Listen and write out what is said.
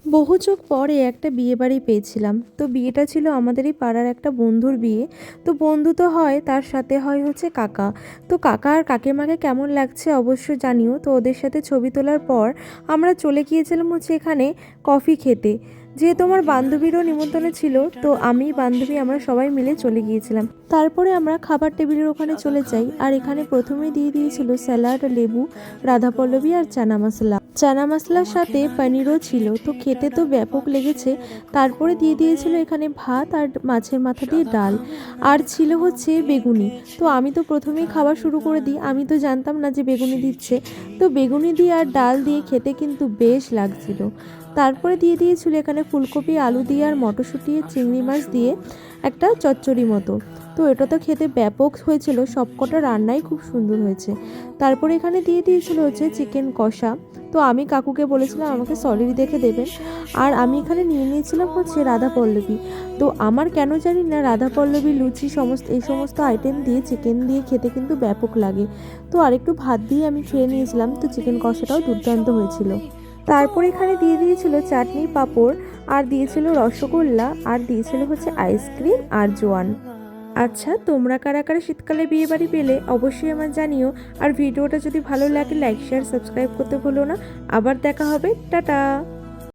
বহু যুগ পরে একটা বিয়ে বাড়ি পেয়েছিলাম। তো বিয়েটা ছিল আমাদেরই পাড়ার একটা বন্ধুর বিয়ে। তো বন্ধু তো হয়, তার সাথে হয় হচ্ছে কাকা। তো কাকা আর কাকিমাকে কেমন লাগছে অবশ্যই জানিও। তো ওদের সাথে ছবি তোলার পর আমরা চলে গিয়েছিলাম হচ্ছে এখানে কফি খেতে। যেহেতু আমার বান্ধবীরও নিমন্ত্রণে ছিল, তো আমি বান্ধবী আমরা সবাই মিলে চলে গিয়েছিলাম। তারপরে আমরা খাবার টেবিলের ওখানে চলে যাই, আর এখানে প্রথমেই দিয়ে দিয়েছিল স্যালাড, লেবু, রাধাপল্লবী আর চানা মশলা। চানা মশলার সাথে পনিরও ছিল, তো খেতে তো ব্যাপক লেগেছে। তারপরে দিয়ে দিয়েছিল এখানে ভাত আর মাছের মাথা দিয়ে ডাল, আর ছিল হচ্ছে বেগুনি। তো আমি তো প্রথমেই খাওয়া শুরু করে দিই, আমি তো জানতাম না যে বেগুনি দিচ্ছে। তো বেগুনি দিয়ে আর ডাল দিয়ে খেতে কিন্তু বেশ লাগছিল। তারপরে দিয়ে দিয়েছিল এখানে ফুলকপি, আলু দিয়ে আর মটরশুঁটি, চিংড়ি মাছ দিয়ে একটা চচ্চড়ি মতো। তো এটা তো খেতে ব্যাপক হয়েছিল, সবকটা রান্নাই খুব সুন্দর হয়েছে। তারপরে এখানে দিয়ে দিয়েছিল হচ্ছে চিকেন কষা। তো আমি কাকুকে বলেছিলাম আমাকে সলিড দেখে দেবেন। আর আমি এখানে নিয়ে নিয়েছিলাম হচ্ছে রাধাপল্লবী। তো আমার কেন জানি না রাধাপল্লবী, লুচি, এই সমস্ত আইটেম দিয়ে চিকেন দিয়ে খেতে কিন্তু ব্যাপক লাগে। তো আরেকটু ভাত দিয়ে আমি খেয়ে নিয়েছিলাম। তো চিকেন কষাটাও দুর্দান্ত হয়েছিল। তারপর এখানে দিয়ে দিয়েছিল চাটনি, পাঁপড়, আর দিয়েছিল রসগোল্লা, আর দিয়েছিল হচ্ছে আইসক্রিম আর জোয়ান। আচ্ছা, তোমরা কারা কারা শীতকালে বিয়ে বাড়ি পেলে অবশ্যই আমার জানিও। আর ভিডিওটা যদি ভালো লাগে লাইক, শেয়ার, সাবস্ক্রাইব করতে ভুলো না। আবার দেখা হবে, টাটা।